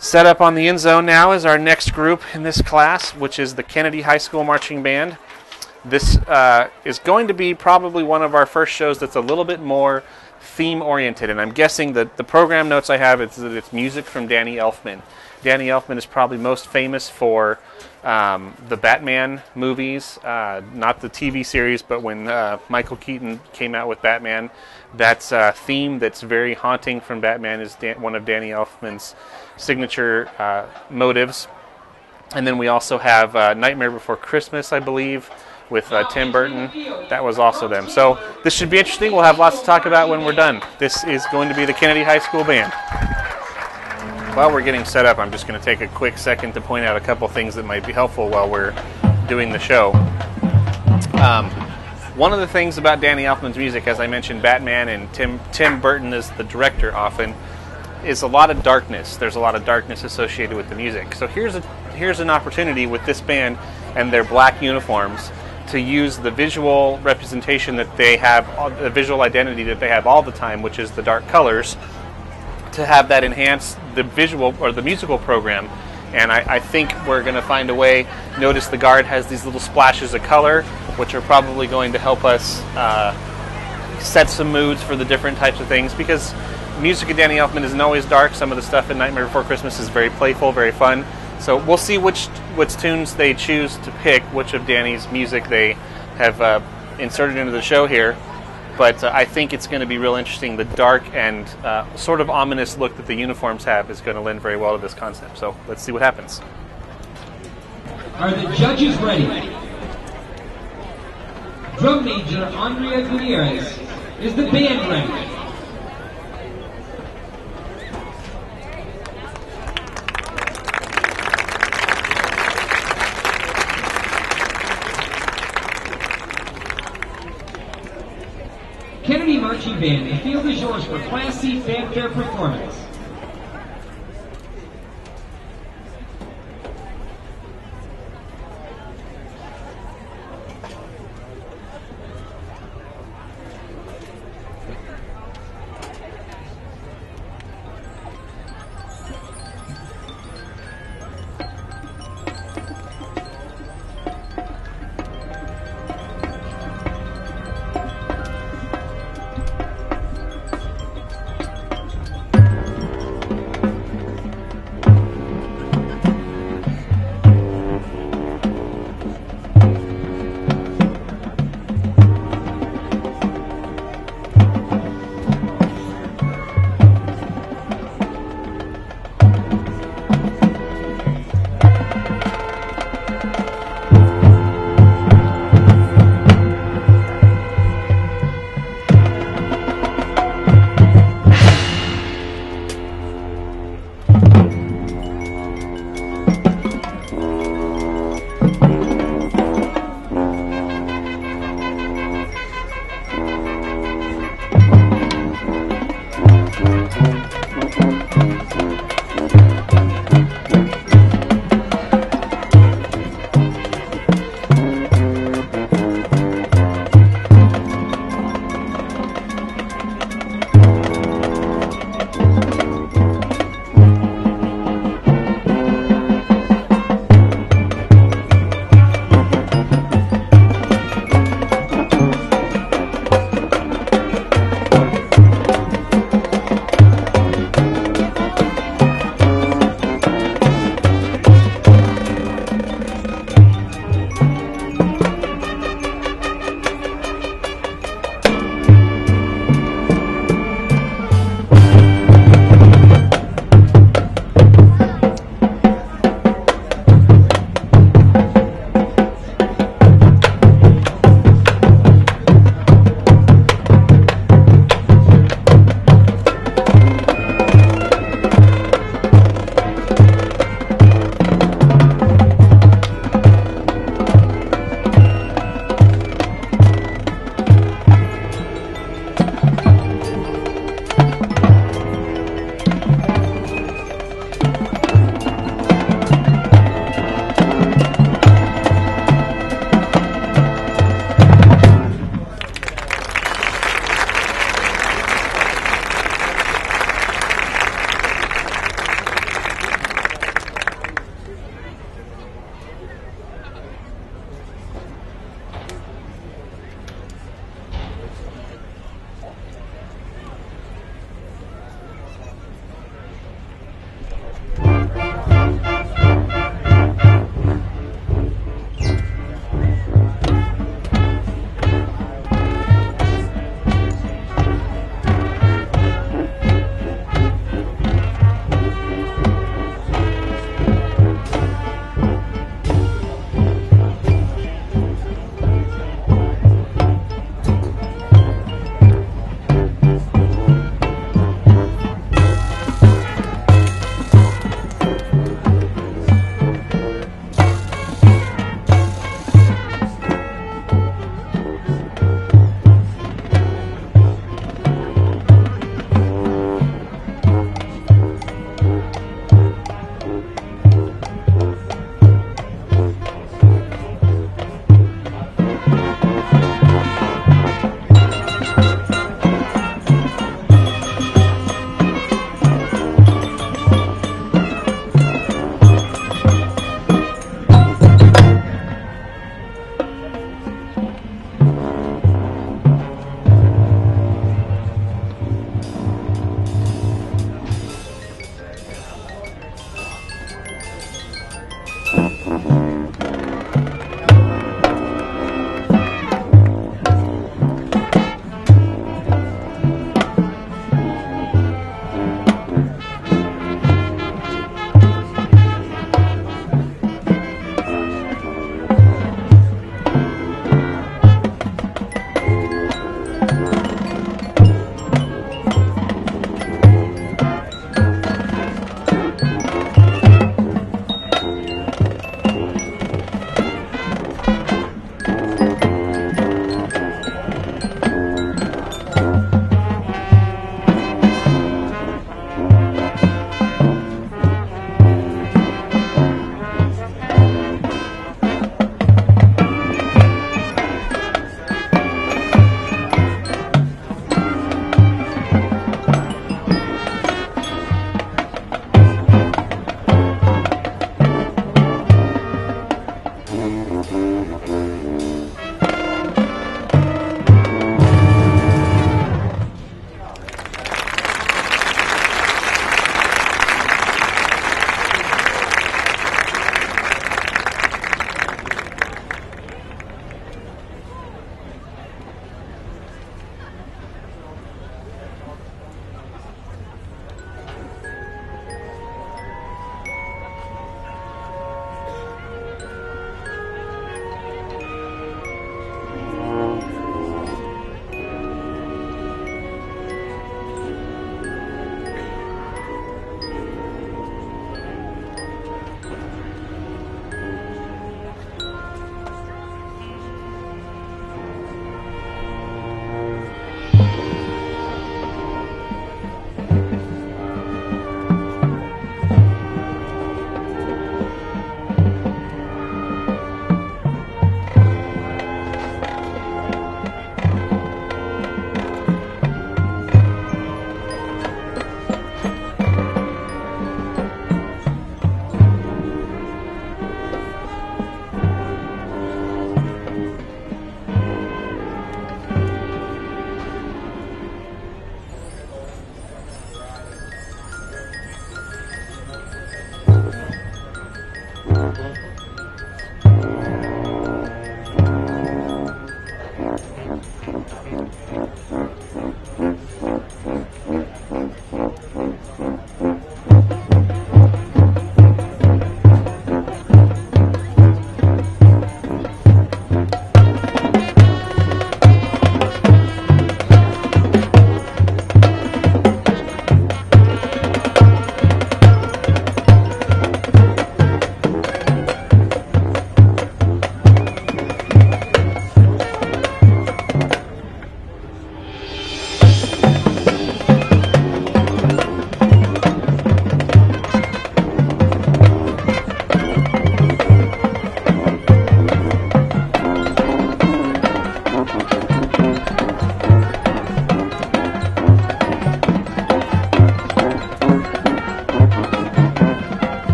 Set up on the end zone now is our next group in this class, which is the Kennedy High School Marching Band. This is going to be probably one of our first shows that's a little bit more theme-oriented, and I'm guessing that the program notes I have is that it's music from Danny Elfman. Danny Elfman is probably most famous for the Batman movies, not the TV series, but when Michael Keaton came out with Batman, that's a theme that's very haunting from Batman is one of Danny Elfman's signature motives. And then we also have Nightmare Before Christmas, I believe, with Tim Burton. That was also them. So this should be interesting. We'll have lots to talk about when we're done. This is going to be the Kennedy High School Band. While we're getting set up, I'm just going to take a quick second to point out a couple things that might be helpful while we're doing the show. One of the things about Danny Elfman's music, as I mentioned, Batman and Tim Burton is the director often, is a lot of darkness. There's a lot of darkness associated with the music. So here's an opportunity with this band and their black uniforms to use the visual representation that they have, the visual identity that they have all the time, which is the dark colors, to have that enhance the visual or the musical program. And I think we're going to find a way. Notice the guard has these little splashes of color, which are probably going to help us set some moods for the different types of things, because music of Danny Elfman isn't always dark. Some of the stuff in Nightmare Before Christmas is very playful, very fun. So we'll see which tunes they choose to pick, which of Danny's music they have inserted into the show here. But I think it's going to be real interesting. The dark and sort of ominous look that the uniforms have is going to lend very well to this concept. So let's see what happens. Are the judges ready? Drum major Andrea Gutierrez. Is the band ready? Kennedy Marching Band, the field is yours for Class C fanfare performance.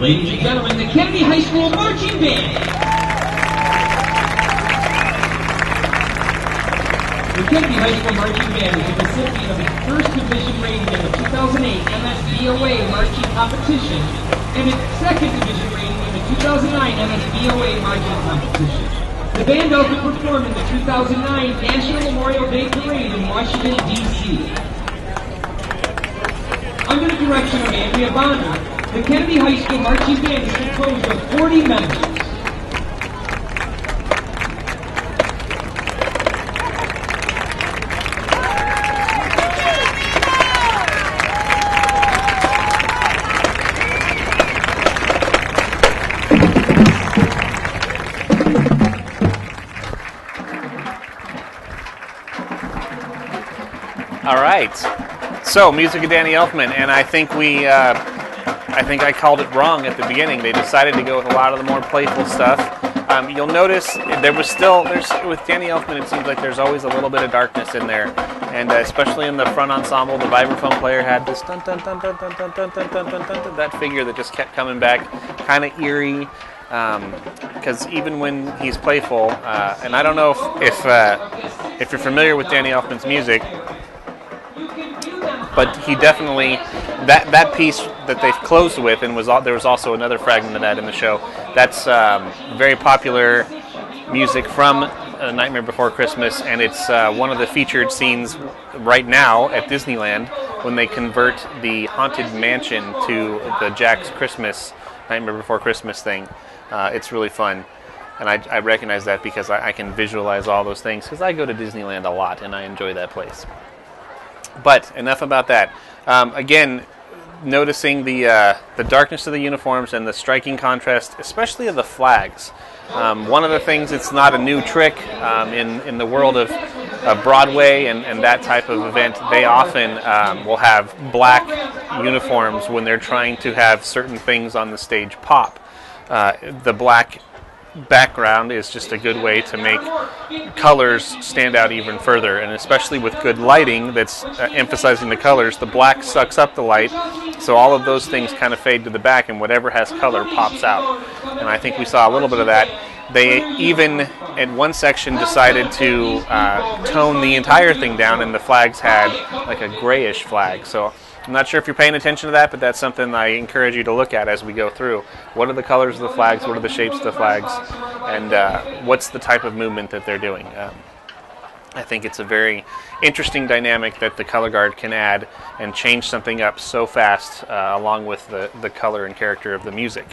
Ladies and gentlemen, the Kennedy High School Marching Band. The Kennedy High School Marching Band is the recipient of its first division rating in the 2008 MSBOA Marching Competition and its second division rating in the 2009 MSBOA Marching Competition. The band also performed in the 2009 National Memorial Day Parade in Washington, D.C. Under the direction of Andrea Bonner, the Kennedy High School Marching Band is composed of 40 members. All right. So, music of Danny Elfman, and I think I called it wrong at the beginning. They decided to go with a lot of the more playful stuff. You'll notice with Danny Elfman, it seems like there's always a little bit of darkness in there, and especially in the front ensemble, the vibraphone player had this dun dun dun dun dun dun dun dun dun dun dun, that figure that just kept coming back, kind of eerie. Because even when he's playful, and I don't know if you're familiar with Danny Elfman's music, but he definitely, that piece that they closed with, and there was also another fragment of that in the show, that's very popular music from Nightmare Before Christmas, and it's one of the featured scenes right now at Disneyland when they convert the Haunted Mansion to the Jack's Christmas, Nightmare Before Christmas thing. It's really fun, and I recognize that because I can visualize all those things because I go to Disneyland a lot and I enjoy that place. But enough about that. Again, noticing the darkness of the uniforms and the striking contrast, especially of the flags. One of the things, it's not a new trick in the world of Broadway and that type of event. They often will have black uniforms when they're trying to have certain things on the stage pop. The black background is just a good way to make colors stand out even further, and especially with good lighting that's emphasizing the colors, the black sucks up the light, so all of those things kind of fade to the back and whatever has color pops out. And I think we saw a little bit of that. They even in one section decided to tone the entire thing down, and the flags had like a grayish flag. So I'm not sure if you're paying attention to that, but that's something I encourage you to look at as we go through. What are the colors of the flags? What are the shapes of the flags? And what's the type of movement that they're doing? I think it's a very interesting dynamic that the color guard can add and change something up so fast along with the color and character of the music.